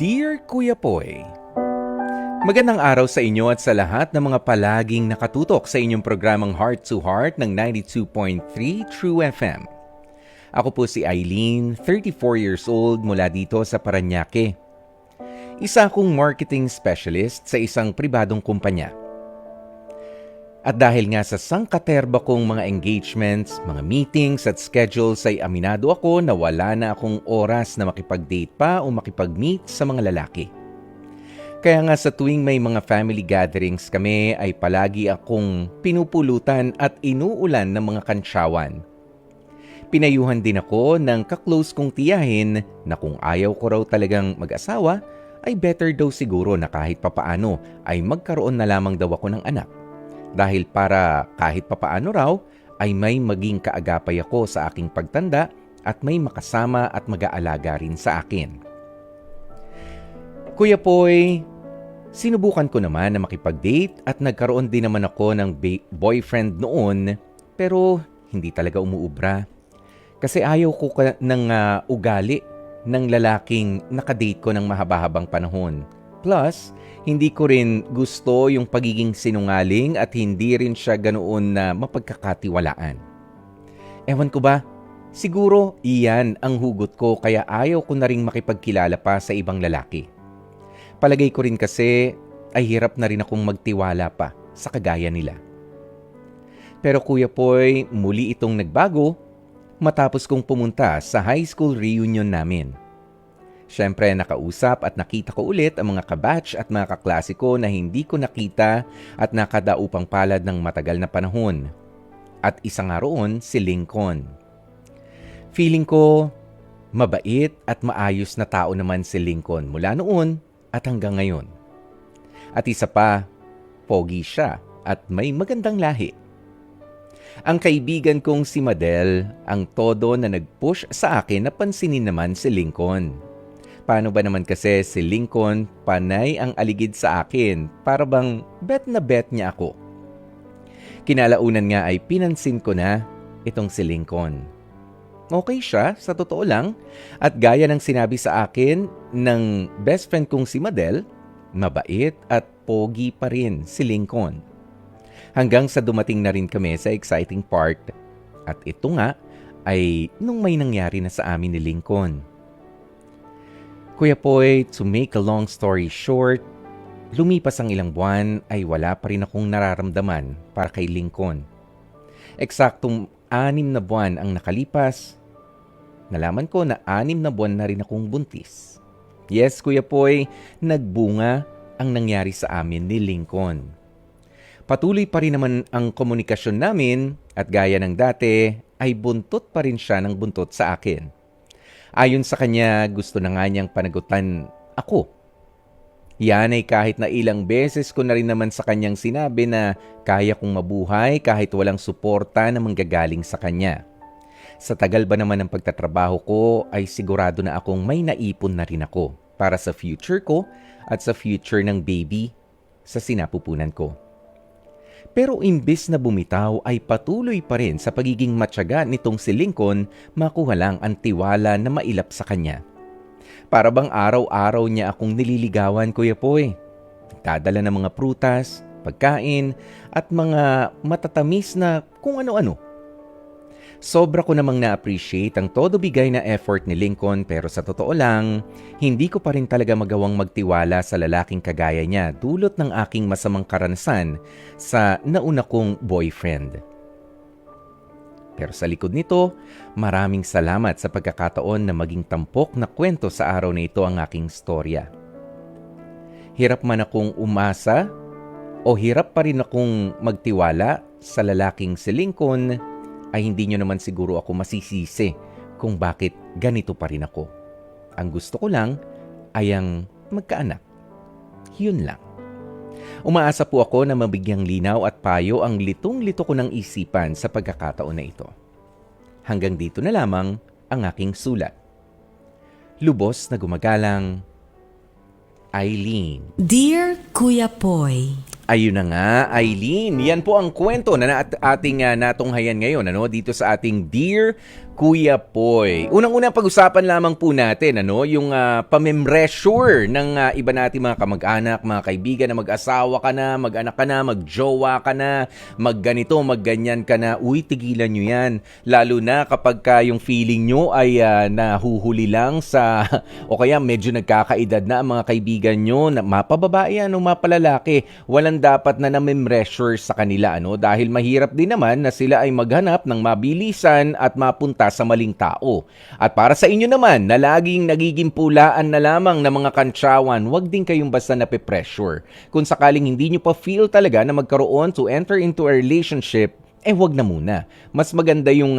Dear Kuya Poy, magandang araw sa inyo at sa lahat ng mga palaging nakatutok sa inyong programang Heart to Heart ng 92.3 True FM. Ako po si Eileen, 34 years old mula dito sa Parañaque. Isa akong marketing specialist sa isang pribadong kumpanya. At dahil nga sa sangkaterba kong mga engagements, mga meetings at schedules ay aminado ako na wala na akong oras na makipag-date pa o makipag-meet sa mga lalaki. Kaya nga sa tuwing may mga family gatherings kami ay palagi akong pinupulutan at inuulan ng mga kantsawan. Pinayuhan din ako ng kaklose kong tiyahin na kung ayaw ko raw talagang mag-asawa, ay better daw siguro na kahit papaano ay magkaroon na lamang daw ako ng anak. Dahil para kahit papaano raw ay may maging kaagapay ako sa aking pagtanda at may makasama at mag-aalaga rin sa akin. Kuya Poy, sinubukan ko naman na makipag-date at nagkaroon din naman ako ng boyfriend noon pero hindi talaga umuubra. Kasi ayaw ko ng ugali ng lalaking nakadate ko ng mahaba-habang panahon. Plus, hindi ko rin gusto yung pagiging sinungaling at hindi rin siya ganoon na mapagkakatiwalaan. Ewan ko ba, siguro iyan ang hugot ko kaya ayaw ko na rin makipagkilala pa sa ibang lalaki. Palagay ko rin kasi ay hirap na rin akong magtiwala pa sa kagaya nila. Pero Kuya Poy, muli itong nagbago matapos kong pumunta sa high school reunion namin. Siyempre, nakausap at nakita ko ulit ang mga kabatch at mga kaklase ko na hindi ko nakita at nakadaupang palad ng matagal na panahon. At isa nga roon si Lincoln. Feeling ko, mabait at maayos na tao naman si Lincoln mula noon at hanggang ngayon. At isa pa, pogi siya at may magandang lahi. Ang kaibigan kong si Madel ang todo na nag-push sa akin na pansinin naman si Lincoln. Paano ba naman kasi si Lincoln panay ang aligid sa akin para bang bet na bet niya ako. Kinalaunan nga ay pinansin ko na itong si Lincoln. Okay siya, sa totoo lang, at gaya ng sinabi sa akin ng best friend kong si Madel, mabait at pogi pa rin si Lincoln. Hanggang sa dumating na rin kami sa exciting part. At ito nga ay nung may nangyari na sa amin ni Lincoln. Kuya Poy, to make a long story short, lumipas ang ilang buwan ay wala pa rin akong nararamdaman para kay Lincoln. Eksaktong 6 na buwan ang nakalipas, nalaman ko na 6 na buwan na rin akong buntis. Yes, Kuya Poy, nagbunga ang nangyari sa amin ni Lincoln. Patuloy pa rin naman ang komunikasyon namin at gaya ng dati ay buntot pa rin siya ng buntot sa akin. Ayon sa kanya, gusto na nga niyang panagutan ako. Yan ay kahit na ilang beses ko na rin naman sa kanyang sinabi na kaya kong mabuhay kahit walang suporta na manggagaling sa kanya. Sa tagal ba naman ng pagtatrabaho ko ay sigurado na akong may naipon na rin ako para sa future ko at sa future ng baby sa sinapupunan ko. Pero imbis na bumitaw ay patuloy pa rin sa pagiging matyaga nitong si Lincoln makuha lang ang tiwala na mailap sa kanya. Para bang araw-araw niya akong nililigawan, Kuya Poy. Nagdadala ng mga prutas, pagkain at mga matatamis na kung ano-ano. Sobra ko namang na-appreciate ang todo bigay na effort ni Lincoln pero sa totoo lang, hindi ko pa rin talaga magawang magtiwala sa lalaking kagaya niya dulot ng aking masamang karanasan sa nauna kong boyfriend. Pero sa likod nito, maraming salamat sa pagkakataon na maging tampok na kwento sa araw na ito ang aking storya. Hirap man akong umasa o hirap pa rin akong magtiwala sa lalaking si Lincoln, ay hindi nyo naman siguro ako masisisi kung bakit ganito pa rin ako. Ang gusto ko lang ay ang magkaanak. Yun lang. Umaasa po ako na mabigyang linaw at payo ang litong-lito ko ng isipan sa pagkakataon na ito. Hanggang dito na lamang ang aking sulat. Lubos na gumagalang, Eileen. Dear Kuya Poy, Ayun na nga, Eileen. Yan po ang kwento na ating natunghayan ngayon dito sa ating Dear Kuya Poy. Unang-una pag-usapan lamang po natin yung pamemreasure ng iba nating mga kamag-anak, mga kaibigan na mag-asawa ka na, mag-anak ka na, mag-jowa ka na, magganito, magganyan ka na. Uy, tigilan nyo yan. Lalo na kapag yung feeling nyo ay nahuhuli lang sa o kaya medyo nagkakaedad na ang mga kaibigan nyo, na mapababae o mapalalaki. Walang dapat na namemreasure sa kanila dahil mahirap din naman na sila ay maghanap ng mabilisan at mapunta sa maling tao. At para sa inyo naman na laging nagiging pulaan na lamang ng mga kantsawan, wag din kayong basta nape-pressure. Kung sakaling hindi nyo pa feel talaga na magkaroon to enter into a relationship, wag na muna. Mas maganda yung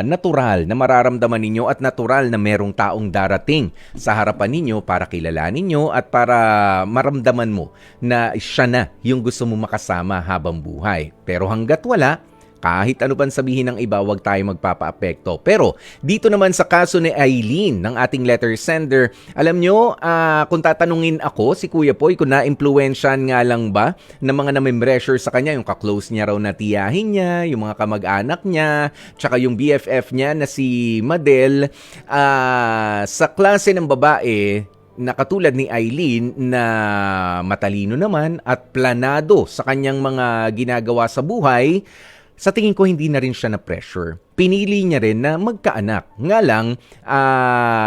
natural na mararamdaman ninyo at natural na merong taong darating sa harapan ninyo para kilalanin nyo at para maramdaman mo na siya na yung gusto mo makasama habang buhay. Pero hanggat wala, kahit ano bang sabihin ng iba, huwag tayo magpapa-apekto. Pero dito naman sa kaso ni Eileen, ng ating letter sender, alam nyo, kung tatanungin ako, si Kuya Poy, kung na-influensyan nga lang ba ng mga namemreasure sa kanya, yung kaklose niya raw na tiyahin niya, yung mga kamag-anak niya, tsaka yung BFF niya na si Madel, sa klase ng babae, na katulad ni Eileen na matalino naman at planado sa kanyang mga ginagawa sa buhay, sa tingin ko hindi na rin siya na pressure. Pinili niya rin na magkaanak. Nga lang,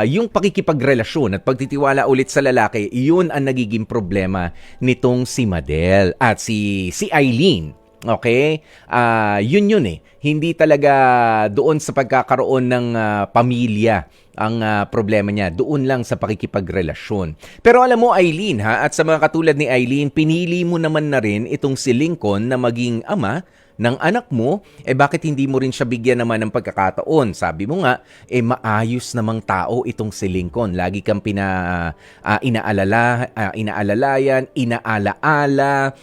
yung pakikipagrelasyon at pagtitiwala ulit sa lalaki, yun ang nagiging problema nitong si Madel at si Eileen. Okay? Yun eh. Hindi talaga doon sa pagkakaroon ng pamilya ang problema niya. Doon lang sa pakikipagrelasyon. Pero alam mo, Eileen, at sa mga katulad ni Eileen, pinili mo naman na rin itong si Lincoln na maging ama ng anak mo, bakit hindi mo rin siya bigyan naman ng pagkakataon? Sabi mo nga, maayos namang tao itong si Lincoln. Lagi kang inaalalayan, inaalaala,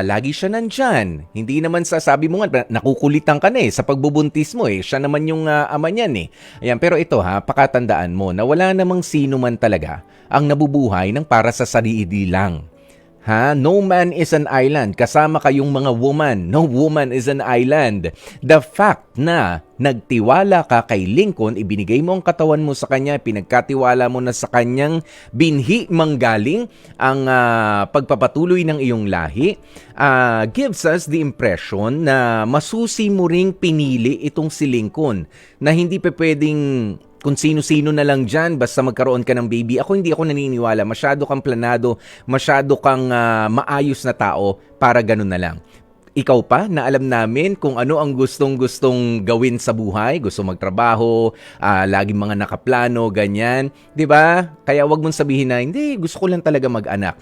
lagi siya nandyan. Hindi naman sabi mo nga, nakukulitan ka na sa pagbubuntis mo siya naman yung ama niyan Ayan, pero ito pakatandaan mo na wala namang sino man talaga ang nabubuhay ng para sa sarili lang. No man is an island. Kasama kayong mga woman. No woman is an island. The fact na nagtiwala ka kay Lincoln, ibinigay mo ang katawan mo sa kanya, pinagkatiwala mo na sa kanyang binhi manggaling ang pagpapatuloy ng iyong lahi, gives us the impression na masusi mo ring pinili itong si Lincoln na hindi pa pwedeng kung sino-sino na lang dyan, basta magkaroon ka ng baby. Hindi ako naniniwala. Masyado kang planado, masyado kang maayos na tao para ganun na lang. Ikaw pa, na alam namin kung ano ang gustong gawin sa buhay. Gusto magtrabaho, laging mga nakaplano, ganyan. 'Di ba? Kaya wag mong sabihin na, hindi, gusto ko lang talaga mag-anak.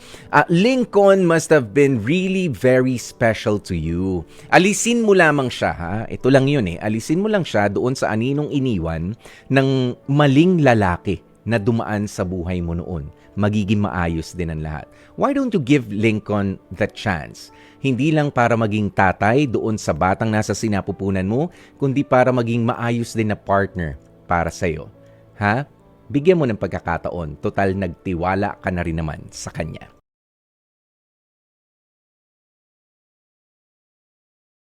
Lincoln must have been really very special to you. Alisin mo lamang siya, Ito lang yun Alisin mo lang siya doon sa aninong iniwan ng maling lalaki na dumaan sa buhay mo noon. Magiging maayos din ang lahat. Why don't you give Lincoln the chance? Hindi lang para maging tatay doon sa batang nasa sinapupunan mo, kundi para maging maayos din na partner para sa'yo. Bigyan mo ng pagkakataon. Total, nagtiwala ka na rin naman sa kanya.